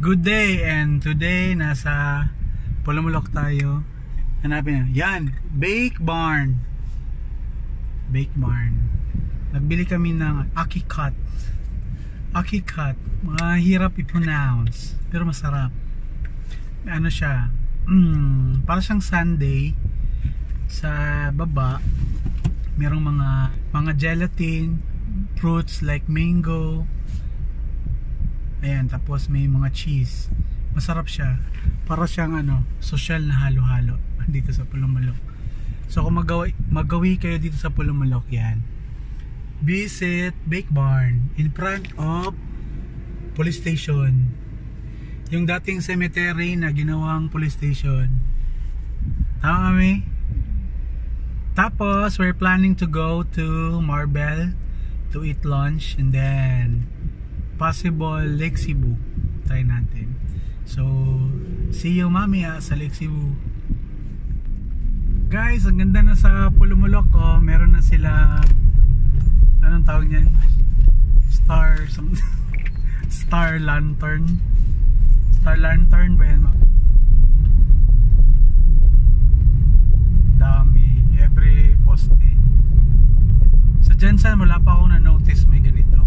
Good day, and today nasa Pulumulok tayo. Hanapin nyo, yan, Bake Barn. Bake Barn. Nagbili kami ng Akikat. Akikat, mahirap i-pronounce pero masarap. Ano siya, para siyang sundae. Sa baba merong mga gelatin, fruits like mango. Ayan, tapos may mga cheese. Masarap siya. Para siyang social na halo-halo dito sa Pulumulok. So kung magawi kayo dito sa Pulumulok, yan, visit Bake Barn in front of police station. Yung dating cemetery na ginawang police station. Tama kami? Tapos we're planning to go to Marbel to eat lunch, and then possible Lake Cebu. Try natin. So see you mamaya sa Lake Cebu. Guys, ang ganda na sa Pulumulok. Meron na sila, anong tawag niyan? Star lantern. Star lantern ba yan? Dami, every poste. Sa Jensen wala pa akong na-notice may ganito.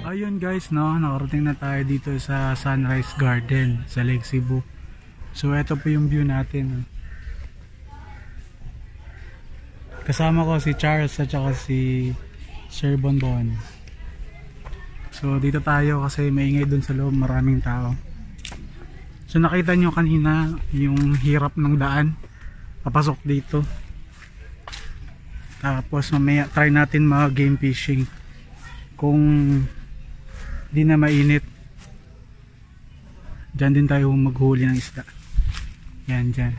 Ayun guys, nakarating na tayo dito sa Sunrise Garden sa Lake Cebu. So ito po yung view natin. Kasama ko si Charles at saka si Sir Bonbon. So dito tayo kasi maingay dun sa loob, maraming tao. So nakita nyo kanina yung hirap ng daan papasok dito. Tapos mamaya try natin mga game fishing kung di na mainit. Diyan din tayo maghuli ng isda. Yan dyan.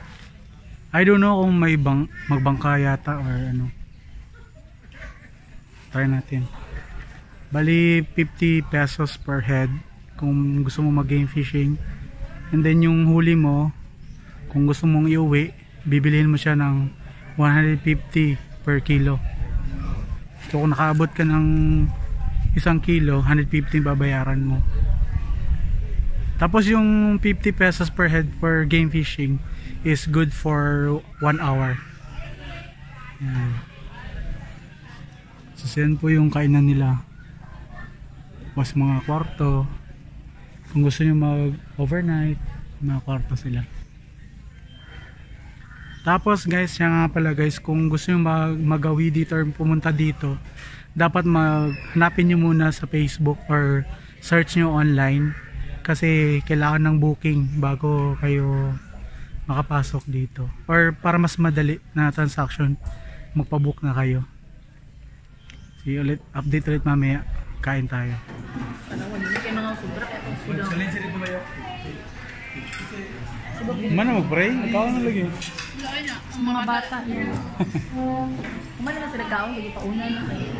I don't know kung may magbangka yata or ano. Try natin. Bali 50 pesos per head kung gusto mo mag game fishing. And then yung huli mo, kung gusto mong iuwi, bibilihin mo siya ng 150 per kilo. So kung nakaabot ka ng 1 kilo, 150 babayaran mo. Tapos yung 50 pesos per head for game fishing is good for 1 hour. Yan. So yan po yung kainan nila. Tapos mga kwarto. Kung gusto nyo mag overnight, mga kwarto sila. Tapos guys, yan nga pala guys, kung gusto nyo magawi dito or pumunta dito, dapat hanapin nyo muna sa Facebook or search nyo online kasi kailangan ng booking bago kayo makapasok dito, or para mas madali na transaction magpabook na kayo. See you ulit, update ulit mamaya, kain tayo. Mana mag-pray? Ikaw na lagi. Sa mga bata. Kumana na sila kaon, hindi pa una na kayo.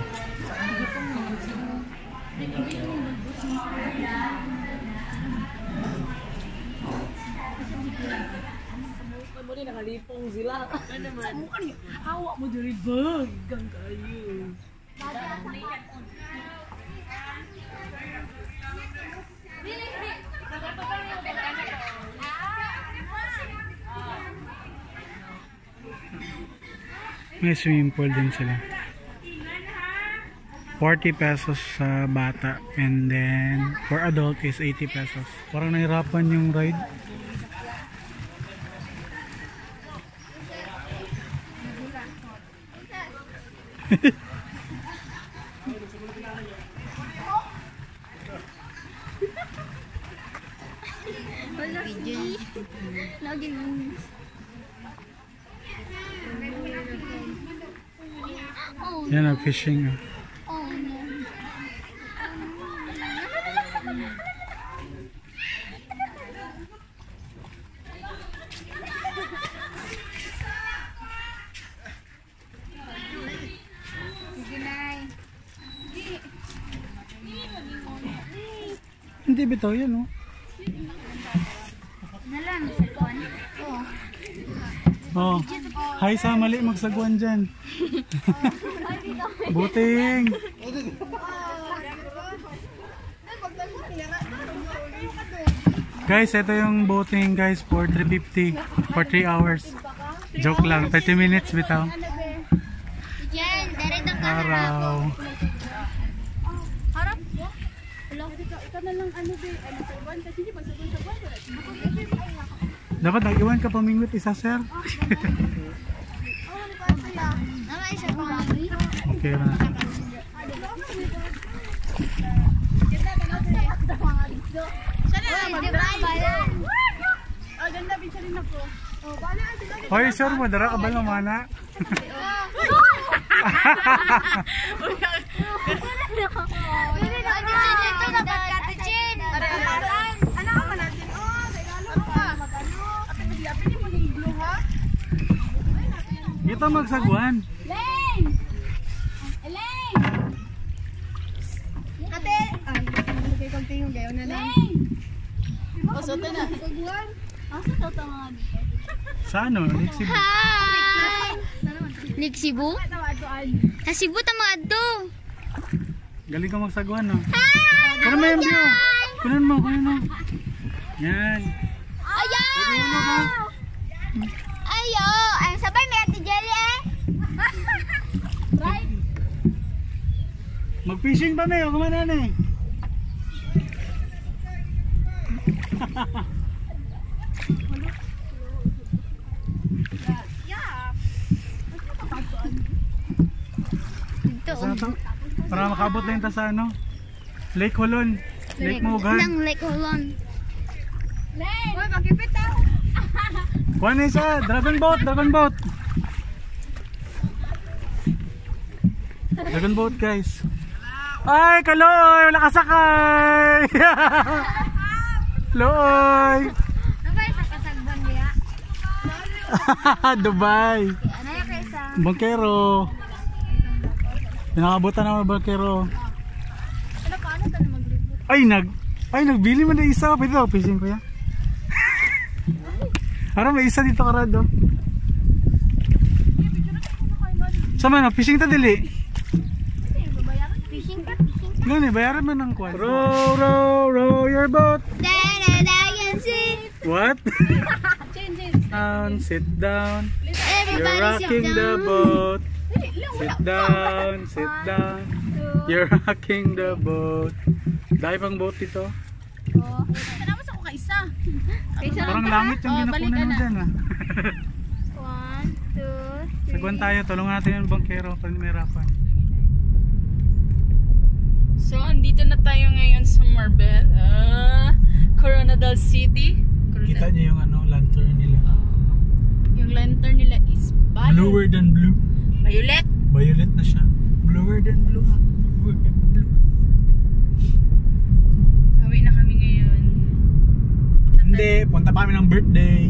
Mo rin nakalipong sila. Ano naman? Hawak mo diri bag. Gang kayo. May swimming pool din sila. 40 pesos sa bata and then for adult is 80 pesos. Parang nahirapan yung ride. Yan ang fishing. Hindi bitaw yan, oh. Nalang sagwan. Oh. Hi sa mali magsagwan dyan. Buting. Guys, ito yung boating guys for 350 for 3 hours. Joke lang, 30 minutes bitaw. Yan, direct ang Araw. harap. Wala, ikaw na lang ano be, ano sagwan kasi hindi pagsagwan-sagwan wala. Dapat nag-iwan ka pamingwit isa, sir. Okay na. Hoy, sure mo, dara ka ba namana? Kita magsagwan. Elaine! Elaine! Ate! Ay, okay, konting gayon na lang. Elaine! O, soto na. Sagwan. Asa daw ito mga dito? Sa ano? Lake Cebu. Hi! Lake Cebu? Sa Cebu tama ato. Galing ka magsagwan, no? Hi! Kunin mo yung view. Kunin mo. Yan. Ayaw! Ayaw! Ay, sabay may ate Jelly eh. Right? Mag-fishing pa may, kumana na eh. Ito. Saan to? Para makabot na yung ta sa ano? Lake Holon. Lake Mugan. Nang Lake Holon. Len! Uy, makipit ah! Kuha na isa. Dragon boat. Dragon boat guys. Ay, Kaloy! Wala kasakay! Loy! Nabay sa kasagban niya. Dubai. Ano yung kaysa? Bangkero. Pinakabutan naman bangkero. Ano paano ito na maglibot? Ay, nagbili mo na isa. Pwede ako fishing kuya. Parang may isa dito karado. Sama na, fishing ta dili. Fishing ka? Gani, bayaran mo ng kwan. Row your boat. Then I can see. What? Down, sit down. You're Everybody rocking the boat. Sit down. You're rocking the boat. Dahil pang boat ito. Naman sa ko ka isa. Parang langit yung ginapunan mo dyan ah. 1, 2, 3. Sagwan tayo, tulungan natin yung bangkero pag may rapan. So, andito na tayo ngayon sa Marbella, Coronadal City. Kita niyo yung ano, lantern nila. Yung lantern nila is Bluer than blue. violet. Violet na siya. Bluer than blue. Bluer than blue. Hawi na kami ngayon. Hindi hindi, punta pa kami ng birthday.